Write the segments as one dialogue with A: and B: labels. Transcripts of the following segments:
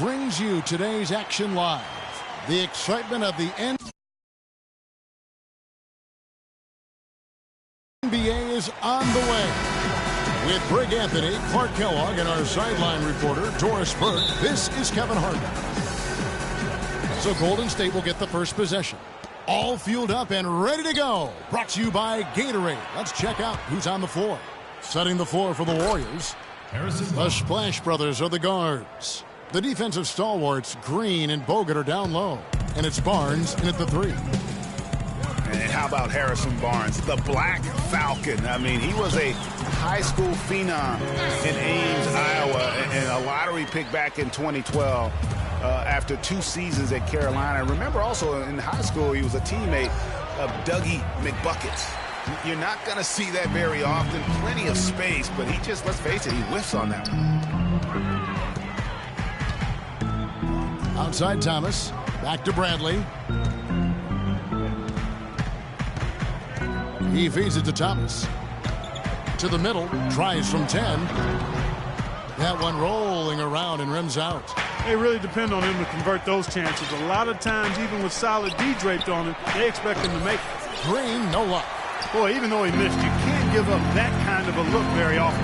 A: brings you today's action live. The excitement of the NBA is on the way. With Greg Anthony, Clark Kellogg, and our sideline reporter, Doris Burke, this is Kevin Harden. So Golden State will get the first possession. All fueled up and ready to go. Brought to you by Gatorade. Let's check out who's on the floor. Setting the floor for the Warriors. The Splash Brothers are the guards. The defensive stalwarts, Green and Bogut, are down low. And it's Barnes in at the 3.
B: And how about Harrison Barnes, the Black Falcon? I mean, he was a high school phenom in Ames, Iowa, and a lottery pick back in 2012 after 2 seasons at Carolina. Remember also in high school, he was a teammate of Dougie McBuckets. You're not going to see that very often. Plenty of space, but he just, let's face it, he whiffs on that one.
A: Outside Thomas. Back to Bradley. He feeds it to Thomas. To the middle. Tries from 10. That one rolling around and rims out.
C: They really depend on him to convert those chances. A lot of times, even with solid D draped on him, they expect him to make it.
A: Green, no luck.
C: Boy, even though he missed, you can't give up that kind of a look very often.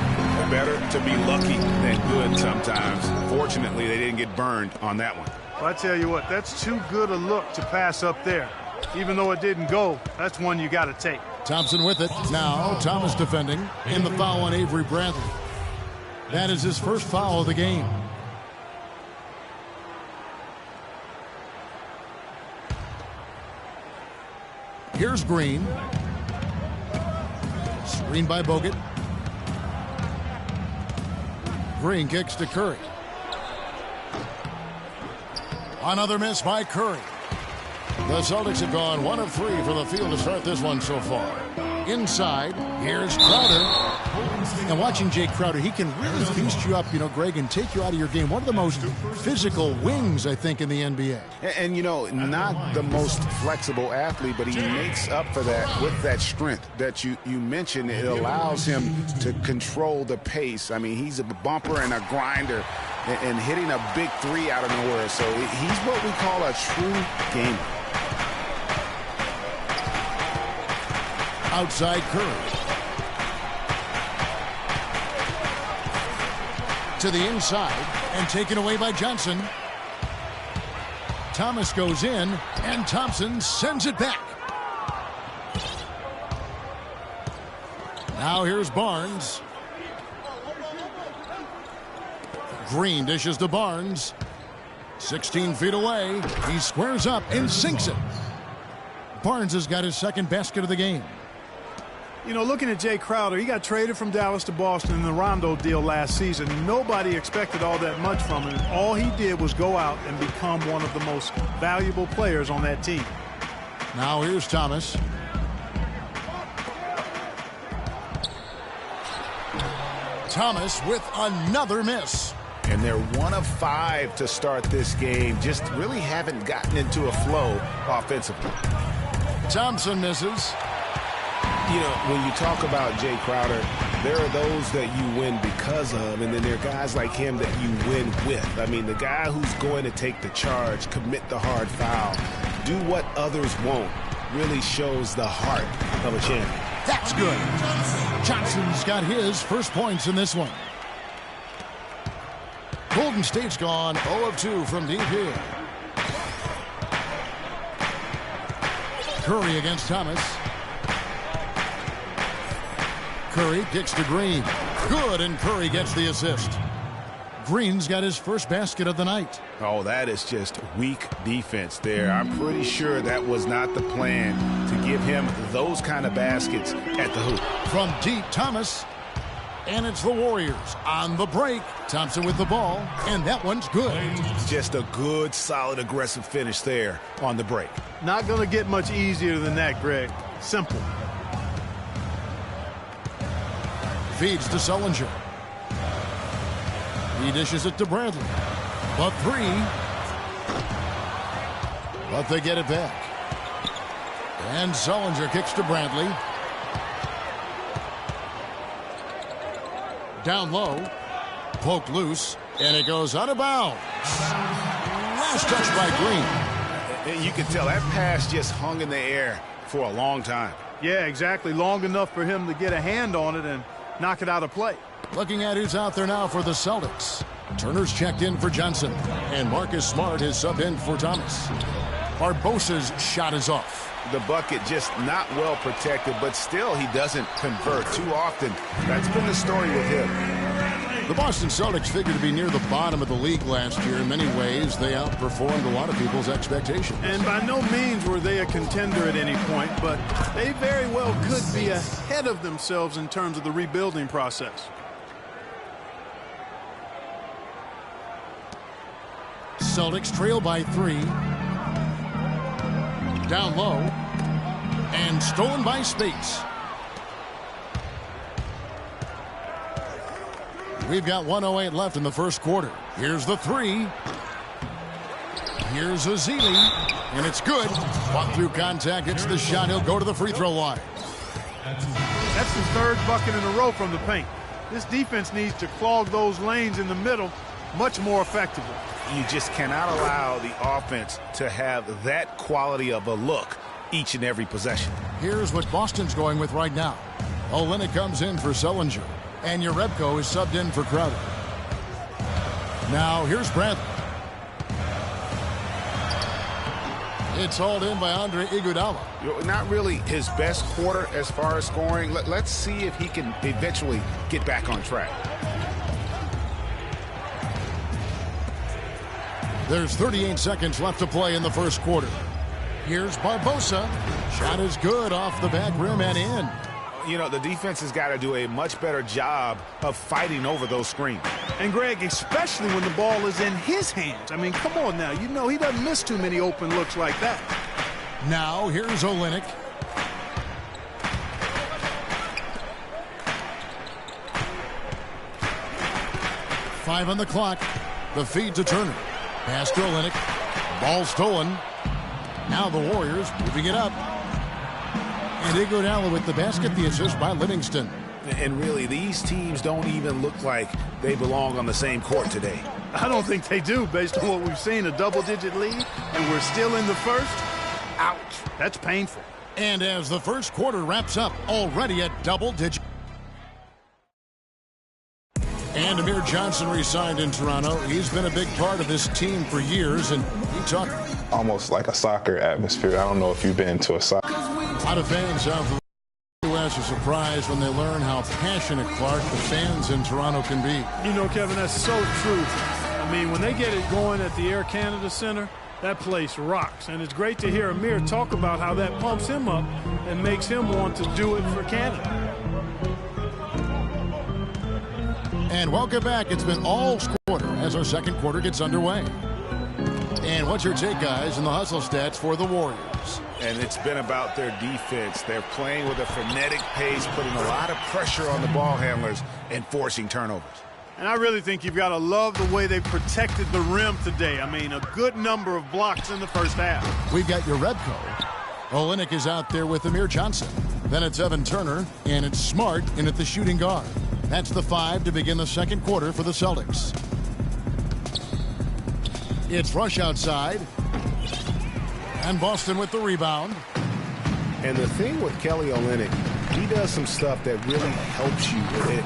B: Better to be lucky than good sometimes. Fortunately, they didn't get burned on that one.
C: Well, I tell you what, that's too good a look to pass up there. Even though it didn't go, that's one you got to take.
A: Thompson with it. Now Thomas defending in the foul on Avery Bradley. That is his first foul of the game. Here's Green. Screen by Bogut. Green kicks to Curry. Another miss by Curry. The Celtics have gone 1 of 3 for the field to start this one so far. Inside, here's Crowder. And watching Jay Crowder, he can really feast you up, Greg, and take you out of your game. One of the most physical wings, I think, in the NBA.
B: And not the most flexible athlete, but he makes up for that with that strength that you mentioned. It allows him to control the pace. I mean, he's a bumper and a grinder and hitting a big 3 out of nowhere. So he's what we call a true gamer.
A: Outside Curry. To the inside and taken away by Johnson. Thomas goes in and Thompson sends it back. Now here's Barnes. Green dishes to Barnes. 16 feet away. He squares up and sinks it. Barnes has got his second basket of the game.
C: Looking at Jay Crowder, he got traded from Dallas to Boston in the Rondo deal last season. Nobody expected all that much from him. All he did was go out and become one of the most valuable players on that team.
A: Now here's Thomas. Thomas with another miss.
B: And they're 1 of 5 to start this game. Just really haven't gotten into a flow offensively.
A: Thompson misses.
B: When you talk about Jay Crowder, there are those that you win because of, and then there are guys like him that you win with. I mean, the guy who's going to take the charge, commit the hard foul, do what others won't, really shows the heart of a champion.
A: That's good. Johnson's got his first points in this one. Golden State's gone 0 of 2 from deep here. Curry against Thomas. Curry kicks to Green. Good, and Curry gets the assist. Green's got his first basket of the night.
B: Oh, that is just weak defense there. I'm pretty sure that was not the plan to give him those kind of baskets at the hoop.
A: From deep, Thomas. And it's the Warriors on the break. Thompson with the ball, and that one's good.
B: Just a good, solid, aggressive finish there on the break.
C: Not going to get much easier than that, Greg. Simple.
A: Feeds to Sullinger. He dishes it to Bradley. The 3. But they get it back. And Sullinger kicks to Bradley. Down low. Poked loose. And it goes out of bounds. Nice touch by Green.
B: And you can tell that pass just hung in the air for a long time.
C: Yeah, exactly. Long enough for him to get a hand on it and knock it out of play.
A: Looking at who's out there now for the Celtics. Turner's checked in for Johnson. And Marcus Smart is subbed in for Thomas. Barbosa's shot is off.
B: The bucket just not well protected, but still he doesn't convert too often. That's been the story with him.
A: The Boston Celtics figured to be near the bottom of the league last year. In many ways, they outperformed a lot of people's expectations.
C: And by no means were they a contender at any point, but they very well could be ahead of themselves in terms of the rebuilding process.
A: Celtics trail by 3. Down low. And stolen by Spates. We've got 1:08 left in the first quarter. Here's the 3. Here's Azili. And it's good. Walk through contact. It's the shot. He'll go to the free throw line.
C: That's the third bucket in a row from the paint. This defense needs to clog those lanes in the middle much more effectively.
B: You just cannot allow the offense to have that quality of a look each and every possession.
A: Here's what Boston's going with right now. Olynyk comes in for Sullinger. And Jerebko is subbed in for Crowder. Now here's Bradley. It's hauled in by Andre Iguodala.
B: Not really his best quarter as far as scoring. Let's see if he can eventually get back on track.
A: There's 38 seconds left to play in the first quarter. Here's Barbosa. Shot is good off the back rim and in.
B: You know, the defense has got to do a much better job of fighting over those screens.
C: And, Greg, especially when the ball is in his hands. I mean, come on now. You know he doesn't miss too many open looks like that.
A: Now, here's Olynyk. Five on the clock. The feed to Turner. Pass to Olynyk. Ball stolen. Now the Warriors moving it up. And Iguodala with the basket, the assist by Livingston.
B: And really, these teams don't even look like they belong on the same court today.
C: I don't think they do, based on what we've seen, a double-digit lead, and we're still in the first. Ouch. That's painful.
A: And as the first quarter wraps up, already at double-digit. And Amir Johnson re-signed in Toronto. He's been a big part of this team for years, and he talked
D: almost like a soccer atmosphere. I don't know if you've been to a soccer.
A: A lot of fans south of the U.S. are surprised when they learn how passionate, Clark, the fans in Toronto can be.
C: You know, Kevin, that's so true. I mean, when they get it going at the Air Canada Center, that place rocks. And it's great to hear Amir talk about how that pumps him up and makes him want to do it for Canada.
A: And welcome back. It's been all quarter as our second quarter gets underway. And what's your take, guys, in the hustle stats for the Warriors?
B: And it's been about their defense. They're playing with a frenetic pace, putting a lot of pressure on the ball handlers and forcing turnovers.
C: And I really think you've got to love the way they protected the rim today. I mean, a good number of blocks in the first half.
A: We've got Jerebko. Olynyk is out there with Amir Johnson. Then it's Evan Turner, and it's Smart in at the shooting guard. That's the 5 to begin the second quarter for the Celtics. It's Rush outside. And Boston with the rebound.
B: And the thing with Kelly Olynyk, he does some stuff that really helps you,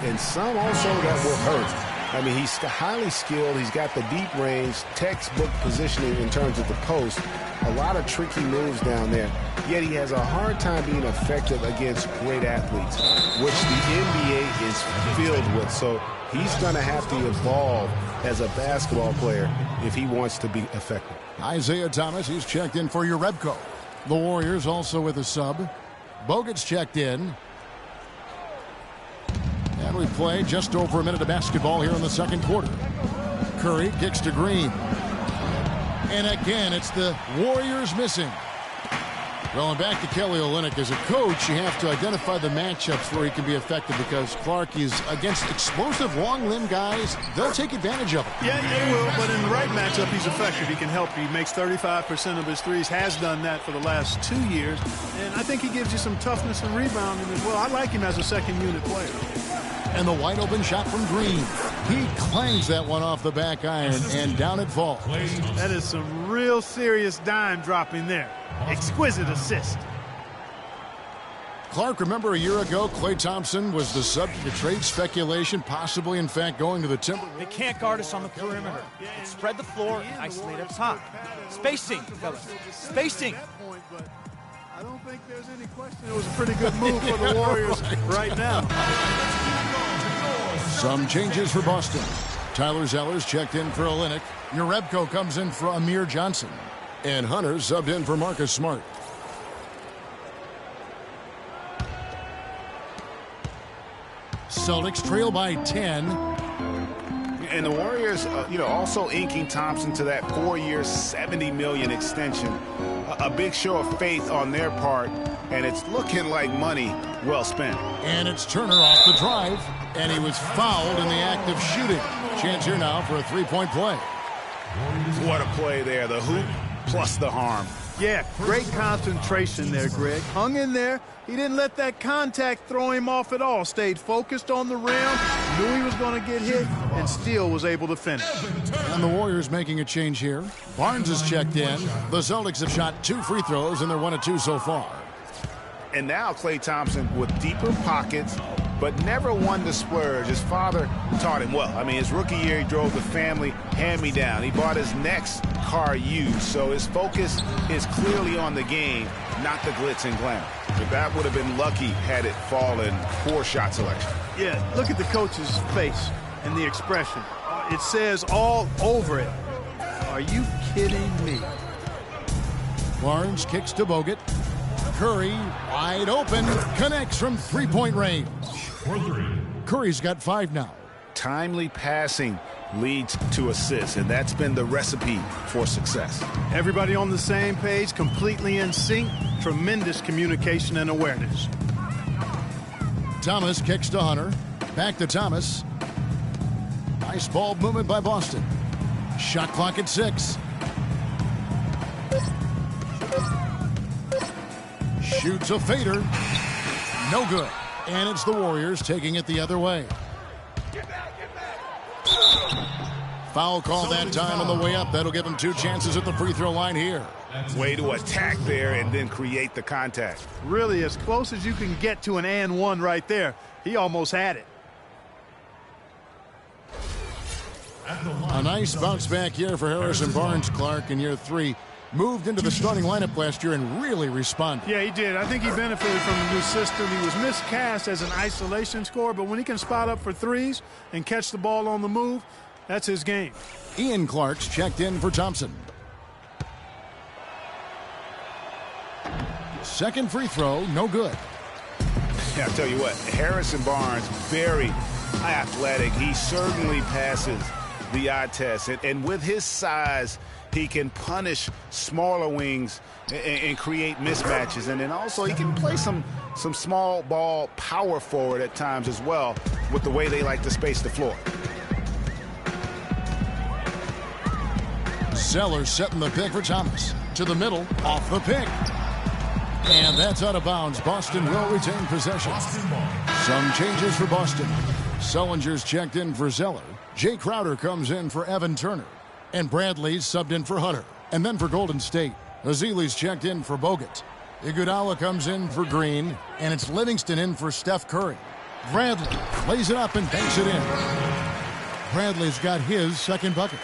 B: and some also that will hurt. I mean, he's highly skilled. He's got the deep range, textbook positioning in terms of the post. A lot of tricky moves down there. Yet he has a hard time being effective against great athletes, which the NBA is filled with. So he's going to have to evolve as a basketball player if he wants to be effective.
A: Isaiah Thomas, he's checked in for Jerebko. The Warriors also with a sub. Bogut's checked in. And we play just over a minute of basketball here in the second quarter. Curry kicks to Green. And again, it's the Warriors missing. Going back to Kelly Olynyk, as a coach, you have to identify the matchups where he can be effective, because Clark is against explosive long-limb guys. They'll take advantage of it.
C: Yeah, they will, but in the right matchup, he's effective. He can help. He makes 35% of his threes, has done that for the last 2 years, and I think he gives you some toughness and rebounding as well. I like him as a second-unit player.
A: And the wide-open shot from Green. He clangs that one off the back iron, and down it falls.
C: That is some real serious dime dropping there. Exquisite assist.
A: Clark, remember a year ago, Klay Thompson was the subject of trade speculation, possibly, in fact, going to the Timberwolves.
E: They can't guard us on the perimeter. Spread the floor and isolate up top. Spacing, fellas. Spacing.
C: I don't think there's any question it was a pretty good move for the Warriors right now.
A: Some changes for Boston. Tyler Zeller's checked in for Olynyk. Jerebko comes in for Amir Johnson. And Hunter subbed in for Marcus Smart. Celtics trail by 10.
B: And the Warriors, also inking Thompson to that 4-year, $70 million extension. A big show of faith on their part, and it's looking like money well spent.
A: And it's Turner off the drive, and he was fouled in the act of shooting. Chance here now for a three-point play.
B: What a play there, the hoop plus the harm.
C: Yeah, great concentration there, Greg. Hung in there. He didn't let that contact throw him off at all. Stayed focused on the rim, knew he was going to get hit, and still was able to finish.
A: And the Warriors making a change here. Barnes is checked in. The Celtics have shot 2 free throws, and they're 1 of 2 so far.
B: And now Klay Thompson with deeper pockets, but never one to splurge. His father taught him well. I mean, his rookie year, he drove the family hand-me-down. He bought his next car used, so his focus is clearly on the game, not the glitz and glamour. But that would have been lucky had it fallen. Poor shot selection.
C: Yeah, look at the coach's face and the expression. It says all over it. Are you kidding me?
A: Barnes kicks to Bogut. Curry, wide open, connects from three-point range. Curry's got 5 now.
B: Timely passing leads to assists, and that's been the recipe for success.
C: Everybody on the same page, completely in sync. Tremendous communication and awareness.
A: Thomas kicks to Hunter. Back to Thomas. Nice ball movement by Boston. Shot clock at 6. Shoots a fader. No good. And it's the Warriors taking it the other way. Foul call that time on the way up. That'll give him 2 chances at the free throw line here.
B: Way to attack there and then create the contact.
C: Really as close as you can get to an and one right there. He almost had it.
A: A nice bounce back year for Harrison Barnes, Clark, in year 3. Moved into the starting lineup last year and really responded.
C: Yeah, he did. I think he benefited from the new system. He was miscast as an isolation scorer, but when he can spot up for threes and catch the ball on the move, that's his game.
A: Ian Clark's checked in for Thompson. Second free throw, no good.
B: Yeah, I'll tell you what, Harrison Barnes, very athletic. He certainly passes the eye test. And with his size, he can punish smaller wings and create mismatches. And then also he can play some small ball power forward at times as well with the way they like to space the floor.
A: Zeller setting the pick for Thomas. To the middle, off the pick. And that's out of bounds. Boston will retain possession. Some changes for Boston. Sullinger's checked in for Zeller. Jay Crowder comes in for Evan Turner. And Bradley's subbed in for Hunter. And then for Golden State, Azili's checked in for Bogut. Iguodala comes in for Green. And it's Livingston in for Steph Curry. Bradley lays it up and banks it in. Bradley's got his second bucket.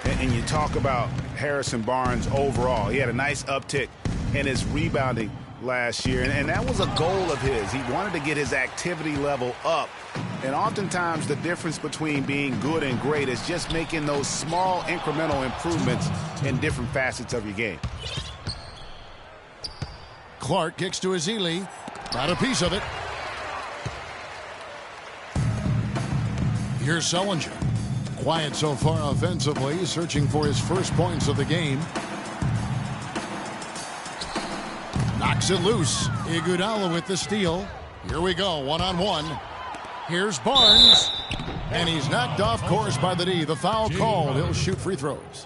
B: And you talk about Harrison Barnes overall. He had a nice uptick in his rebounding last year, and that was a goal of his. He wanted to get his activity level up, and oftentimes the difference between being good and great is just making those small incremental improvements in different facets of your game.
A: Clark kicks to Azili. Got a piece of it. Here's Sullinger. Quiet so far offensively, searching for his first points of the game. Knocks it loose. Iguodala with the steal. Here we go, one-on-one. Here's Barnes. And he's knocked off course by the D. The foul called. He'll shoot free throws.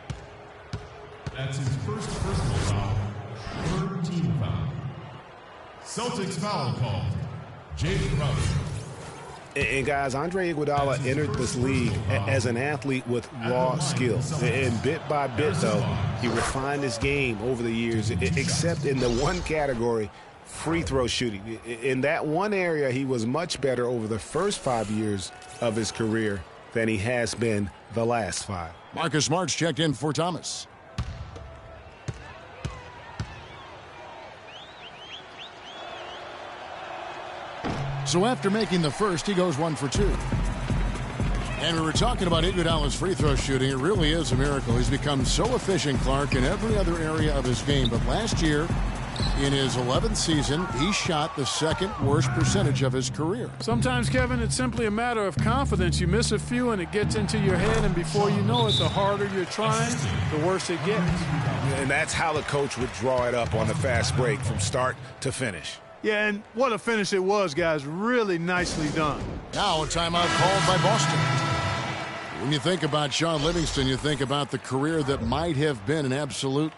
F: That's his first personal foul. Third team foul. Celtics foul called. Jay Crowder.
B: And guys, Andre Iguodala entered this league as an athlete with raw skills. And bit by bit, though, he refined his game over the years, except in the one category, free throw shooting. In that one area, he was much better over the first 5 years of his career than he has been the last 5.
A: Marcus Smart's checked in for Thomas. So after making the first, he goes 1 for 2. And we were talking about Iguodala's free throw shooting. It really is a miracle. He's become so efficient, Clark, in every other area of his game. But last year, in his 11th season, he shot the second worst percentage of his career.
C: Sometimes, Kevin, it's simply a matter of confidence. You miss a few and it gets into your head, and before you know it, the harder you're trying, the worse it gets.
B: And that's how the coach would draw it up on the fast break from start to finish.
C: Yeah, and what a finish it was, guys. Really nicely done.
A: Now a timeout called by Boston. When you think about Shaun Livingston, you think about the career that might have been an absolute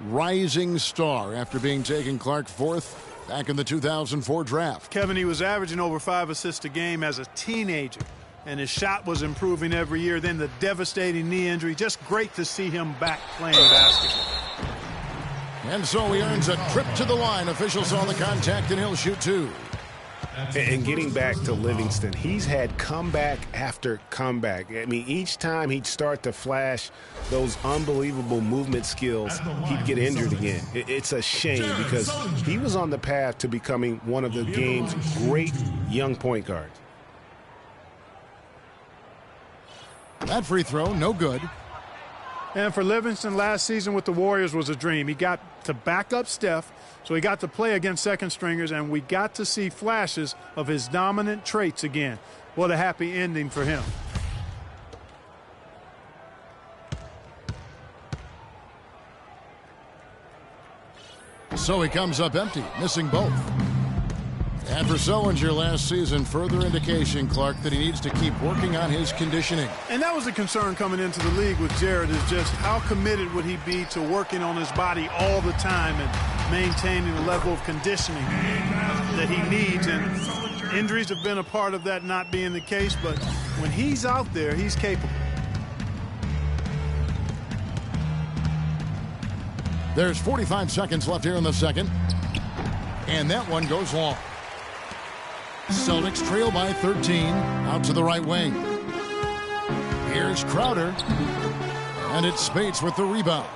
A: rising star after being taken, Clark, 4th back in the 2004 draft.
C: Kevin, he was averaging over 5 assists a game as a teenager, and his shot was improving every year. Then the devastating knee injury. Just great to see him back playing basketball.
A: And so he earns a trip to the line. Officials saw the contact, and he'll shoot 2.
B: And getting back to Livingston, he's had comeback after comeback. I mean, each time he'd start to flash those unbelievable movement skills, he'd get injured again. It's a shame because he was on the path to becoming one of the game's great young point guards.
A: That free throw, no good.
C: And for Livingston, last season with the Warriors was a dream. He got to back up Steph, so he got to play against second stringers, and we got to see flashes of his dominant traits again. What a happy ending for him.
A: So he comes up empty, missing both. And for Sullinger last season, further indication, Clark, that he needs to keep working on his conditioning.
C: And that was a concern coming into the league with Jared, is just how committed would he be to working on his body all the time and maintaining the level of conditioning that he needs. And injuries have been a part of that not being the case, but when he's out there, he's capable.
A: There's 45 seconds left here in the second. And that one goes long. Celtics trail by 13, out to the right wing. Here's Crowder, and it's Spates with the rebound.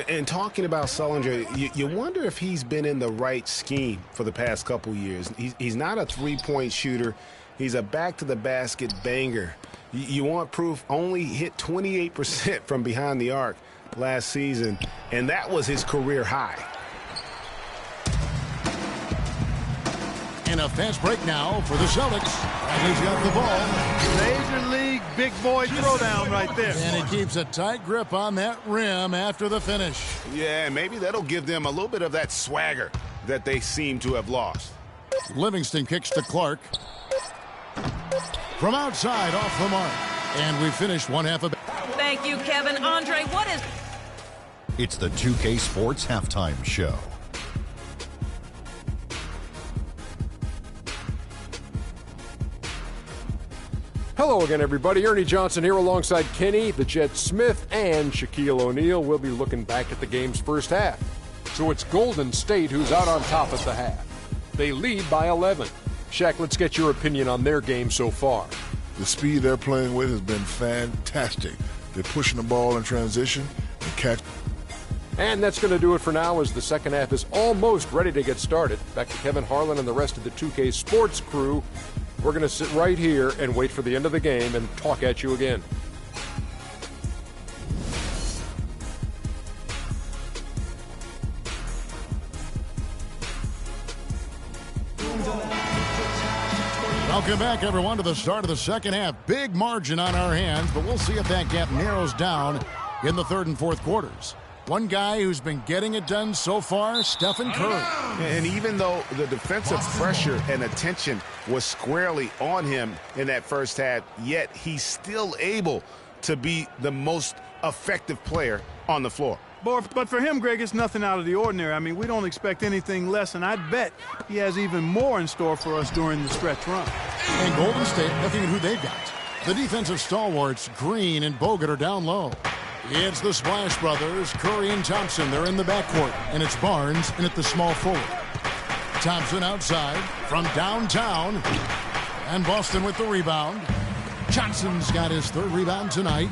B: And talking about Sullinger, you wonder if he's been in the right scheme for the past couple years. He's not a three-point shooter. He's a back-to-the-basket banger. You want proof? Only hit 28% from behind the arc last season, and that was his career high.
A: And a fast break now for the Celtics. Bradley's got the ball.
C: Major league big boy throwdown right there.
A: And he keeps a tight grip on that rim after the finish.
B: Yeah, maybe that'll give them a little bit of that swagger that they seem to have lost.
A: Livingston kicks to Clark. From outside, off the mark. And we finished one half of it.
G: Thank you, Kevin. Andre, what is...
H: It's the 2K Sports Halftime Show.
I: Hello again, everybody. Ernie Johnson here alongside Kenny, the Jet Smith, and Shaquille O'Neal. We'll be looking back at the game's first half. So it's Golden State who's out on top at the half. They lead by 11. Shaq, let's get your opinion on their game so far.
J: The speed they're playing with has been fantastic. They're pushing the ball in transition and catch.
I: And that's going to do it for now, as the second half is almost ready to get started. Back to Kevin Harlan and the rest of the 2K Sports crew. We're going to sit right here and wait for the end of the game and talk at you again.
A: Welcome back, everyone, to the start of the second half. Big margin on our hands, but we'll see if that gap narrows down in the third and fourth quarters. One guy who's been getting it done so far, Stephen Curry.
B: And even though the defensive pressure and attention was squarely on him in that first half, yet he's still able to be the most effective player on the floor.
C: But for him, Greg, it's nothing out of the ordinary. I mean, we don't expect anything less, and I'd bet he has even more in store for us during the stretch run.
A: And Golden State, looking at who they've got. The defensive stalwarts, Green and Bogut, are down low. It's the Splash Brothers, Curry and Thompson. They're in the backcourt, and it's Barnes in at the small forward. Thompson outside from downtown, and Boston with the rebound. Johnson's got his third rebound tonight.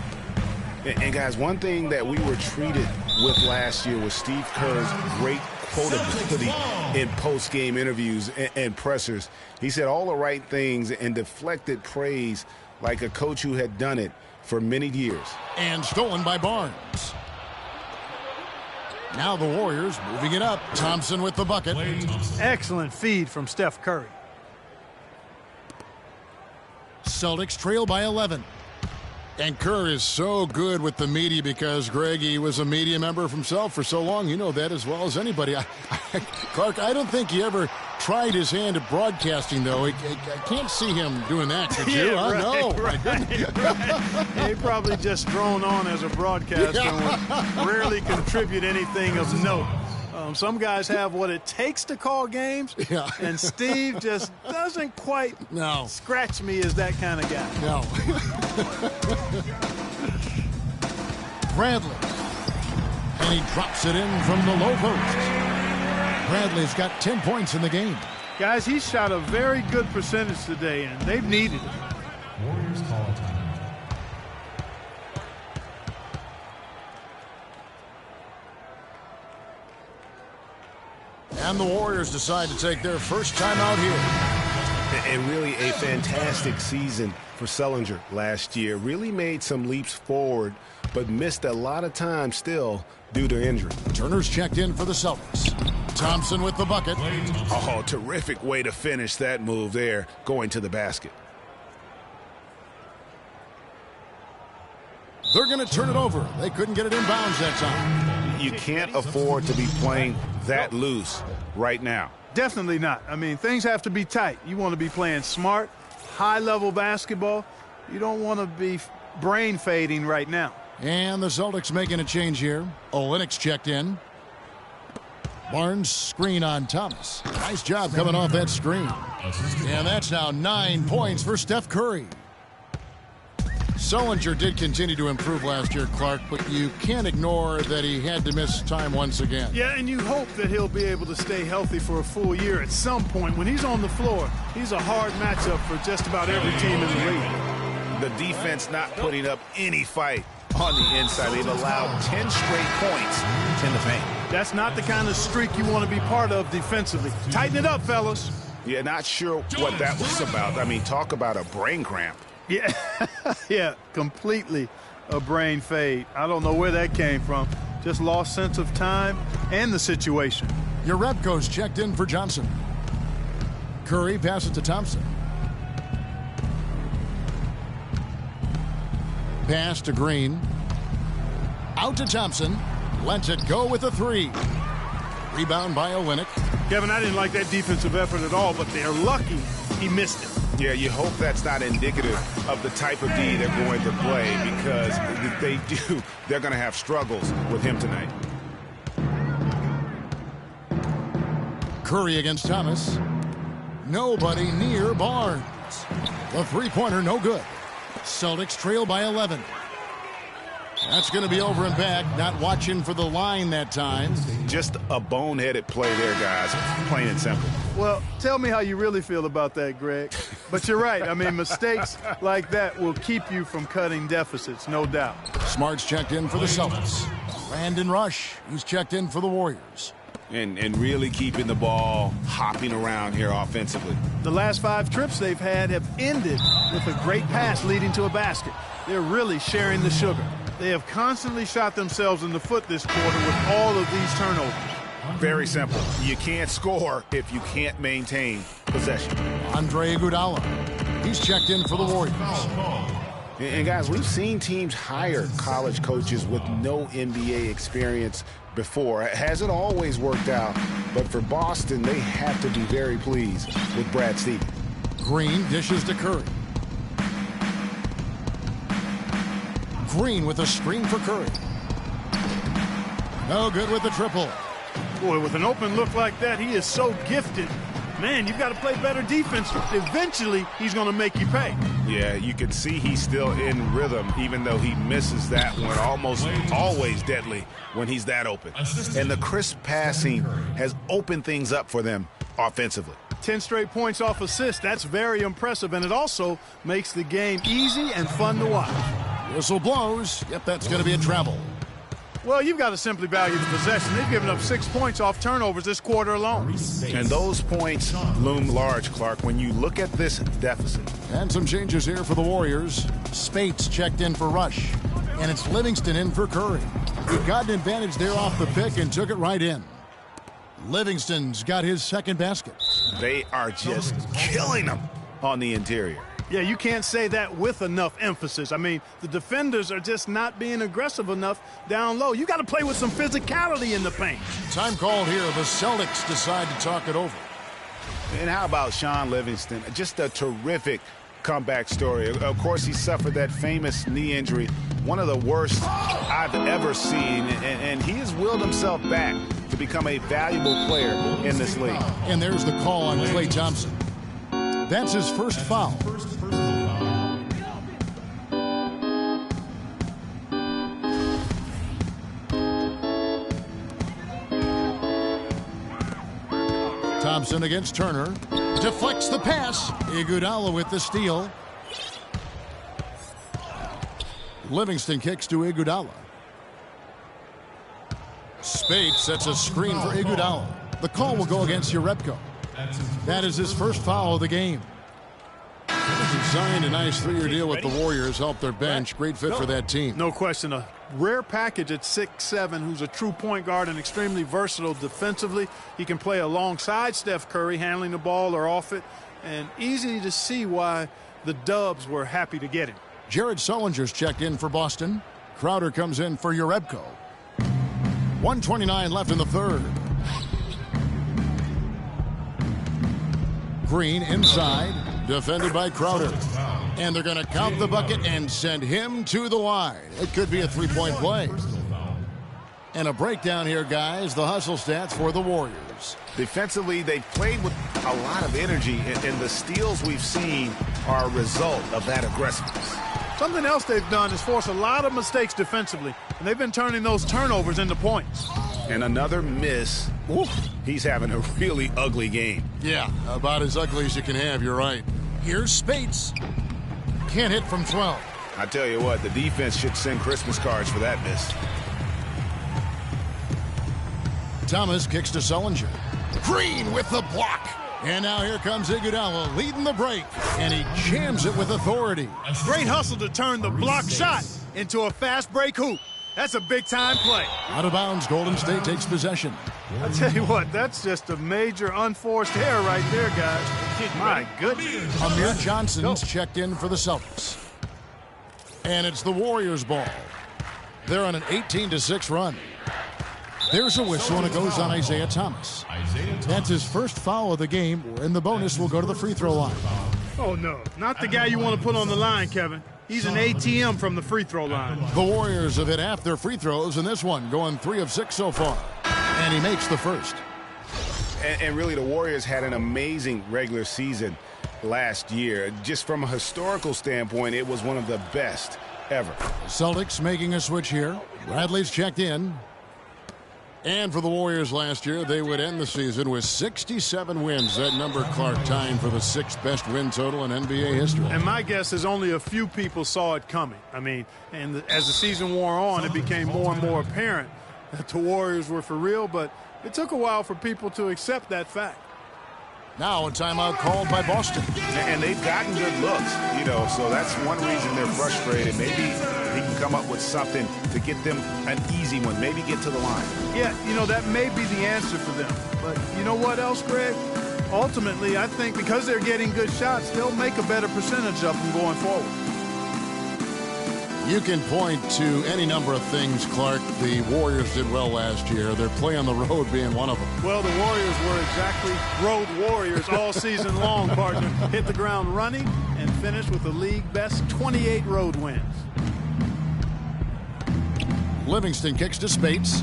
B: And guys, one thing that we were treated with last year was Steve Kerr's great quotability in post-game interviews and pressers. He said all the right things and deflected praise like a coach who had done it for many years.
A: And stolen by Barnes. Now the Warriors moving it up. Thompson with the bucket.
C: Excellent feed from Steph Curry.
A: Celtics trail by 11. And Kerr is so good with the media because, Greg, he was a media member himself for so long. You know that as well as anybody. Clark, I don't think he ever tried his hand at broadcasting, though. I can't see him doing that, could you?
C: Yeah, right,
A: No.
C: Right. He probably just thrown on as a broadcaster and would rarely contribute anything of note. Some guys have what it takes to call games, and Steve just doesn't quite scratch me as that kind of guy.
A: No. Bradley. And he drops it in from the low post. Bradley's got 10 points in the game.
C: Guys, he shot a very good percentage today, and they've needed it.
F: Warriors call a timeout.
A: And the Warriors decide to take their first time out here.
B: And really a fantastic season for Sullinger last year. Really made some leaps forward, but missed a lot of time still due to injury.
A: Turner's checked in for the Celtics. Thompson with the bucket.
B: Oh, terrific way to finish that move there, going to the basket.
A: They're going to turn it over. They couldn't get it in bounds that time.
B: You can't afford to be playing that loose right now.
C: Definitely not. I mean, things have to be tight. You want to be playing smart, high-level basketball. You don't want to be brain fading right now.
A: And the Celtics making a change here. Olynyk's checked in. Barnes screen on Thomas. Nice job coming off that screen. And that's now 9 points for Steph Curry. Sullinger did continue to improve last year, Clark, but you can't ignore that he had to miss time once again.
C: Yeah, and you hope that he'll be able to stay healthy for a full year at some point. When he's on the floor, he's a hard matchup for just about every team in the league.
B: The defense not putting up any fight on the inside. They've allowed 10 straight points in the paint.
C: That's not the kind of streak you want to be part of defensively. Tighten it up, fellas.
B: Yeah, not sure what that was about. I mean, talk about a brain cramp.
C: Yeah, yeah, completely a brain fade. I don't know where that came from. Just lost sense of time and the situation.
A: Urepko's checked in for Johnson. Curry passes to Thompson. Pass to Green. Out to Thompson. Lets it go with a three. Rebound by Olynyk.
C: Kevin, I didn't like that defensive effort at all, but they're lucky he missed it.
B: Yeah, you hope that's not indicative of the type of D they're going to play, because if they do, they're going to have struggles with him tonight.
A: Curry against Thomas. Nobody near Barnes. The three-pointer no good. Celtics trail by 11. That's going to be over and back. Not watching for the line that time.
B: Just a boneheaded play there, guys. Plain and simple.
C: Well, tell me how you really feel about that, Greg. But you're right. I mean, mistakes like that will keep you from cutting deficits, no doubt.
A: Smart's checked in for the Celtics. Brandon Rush, he's checked in for the Warriors.
B: And really keeping the ball hopping around here offensively.
C: The last 5 trips they've had have ended with a great pass leading to a basket. They're really sharing the sugar. They have constantly shot themselves in the foot this quarter with all of these turnovers.
B: Very simple. You can't score if you can't maintain possession.
A: Andre Iguodala, he's checked in for the Warriors.
B: And guys, we've seen teams hire college coaches with no NBA experience before. It hasn't always worked out, but for Boston, they have to be very pleased with Brad Stevens.
A: Green dishes to Curry. Green with a screen for Curry. No good with the triple.
C: Boy, with an open look like that, he is so gifted. Man, you've got to play better defense. Eventually, he's going to make you pay.
B: Yeah, you can see he's still in rhythm, even though he misses that one. Almost always deadly when he's that open. And the crisp passing has opened things up for them offensively.
C: 10 straight points off assists. That's very impressive, and it also makes the game easy and fun to watch.
A: Whistle blows. Yep, that's going to be a travel.
C: Well, you've got to simply value the possession. They've given up 6 points off turnovers this quarter alone.
B: And those points loom large, Clark, when you look at this deficit.
A: And some changes here for the Warriors. Spates checked in for Rush, and it's Livingston in for Curry. He got an advantage there off the pick and took it right in. Livingston's got his second basket.
B: They are just killing them on the interior.
C: Yeah, you can't say that with enough emphasis. I mean, the defenders are just not being aggressive enough down low. You got to play with some physicality in the paint.
A: Time called here. The Celtics decide to talk it over.
B: And how about Sean Livingston? Just a terrific comeback story. Of course, he suffered that famous knee injury, one of the worst I've ever seen, and he has willed himself back to become a valuable player in this league.
A: And there's the call on Klay Thompson. That's his first foul. Thompson against Turner. Deflects the pass. Iguodala with the steal. Livingston kicks to Iguodala. Spade sets a screen for Iguodala. The call will go against Jerebko. That is his first foul of the game. He signed a nice 3-year deal with the Warriors, helped their bench. Great fit for that team.
C: No question. A rare package at 6'7", who's a true point guard and extremely versatile defensively. He can play alongside Steph Curry, handling the ball or off it. And easy to see why the Dubs were happy to get him.
A: Jared Sullinger's checked in for Boston. Crowder comes in for Jerebko. 1:29 left in the third. Green inside, defended by Crowder. And they're going to count the bucket and send him to the line. It could be a three-point play. And a breakdown here, guys. The hustle stats for the Warriors.
B: Defensively, they've played with a lot of energy, and the steals we've seen are a result of that aggressiveness.
C: Something else they've done is force a lot of mistakes defensively, and they've been turning those turnovers into points.
B: And another miss. Oof. He's having a really ugly game.
A: Yeah, about as ugly as you can have, you're right. Here's Spates. Can't hit from 12.
B: I tell you what, the defense should send Christmas cards for that miss.
A: Thomas kicks to Sullinger. Green with the block. And now here comes Iguodala leading the break. And he jams it with authority.
C: Great hustle to turn the block shot into a fast break hoop. That's a big-time play.
A: Out of bounds, Golden State takes possession.
C: I tell you what, that's just a major unforced error right there, guys. My goodness.
A: Amir Johnson's checked in for the Celtics. And it's the Warriors' ball. They're on an 18-6 run. There's a whistle, and it goes on Isaiah Thomas. That's his first foul of the game, and the bonus will go to the free throw line.
C: Oh, no. Not the guy you want to put on the line, Kevin. He's an ATM from the free throw line.
A: The Warriors have hit half their free throws in this one, going 3 of 6 so far. And he makes the first.
B: And really, the Warriors had an amazing regular season last year. Just from a historical standpoint, it was one of the best ever.
A: Celtics making a switch here. Bradley's checked in. And for the Warriors last year, they would end the season with 67 wins. That number, Clark, tying for the 6th best win total in NBA history.
C: And my guess is only a few people saw it coming. I mean, and as the season wore on, it became more and more apparent that the Warriors were for real, but it took a while for people to accept that fact.
A: Now a timeout called by Boston.
B: And they've gotten good looks, so that's one reason they're frustrated. Maybe he can come up with something to get them an easy one, maybe get to the line.
C: Yeah, that may be the answer for them. But you know what else, Greg? Ultimately, I think because they're getting good shots, they'll make a better percentage of them going forward.
A: You can point to any number of things, Clark. The Warriors did well last year. Their play on the road being one of them.
C: Well, the Warriors were exactly road warriors all season long, partner. Hit the ground running and finished with the league best 28 road wins.
A: Livingston kicks to Spates.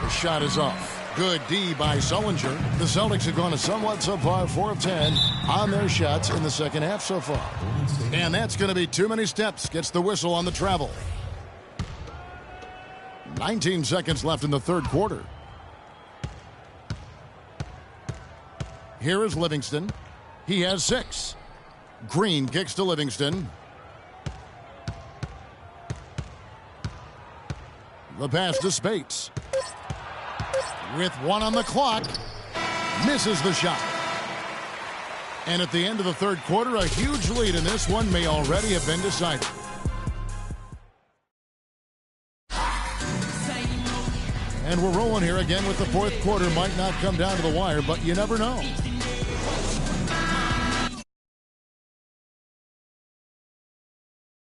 A: The shot is off. Good D by Sullinger. The Celtics have gone a somewhat subpar 4 of 10 on their shots in the second half so far. And that's going to be too many steps. Gets the whistle on the travel. 19 seconds left in the third quarter. Here is Livingston. He has 6. Green kicks to Livingston. The pass to Spates. With 1 on the clock, misses the shot. And at the end of the third quarter, a huge lead in this one may already have been decided. And we're rolling here again with the fourth quarter. Might not come down to the wire, but you never know.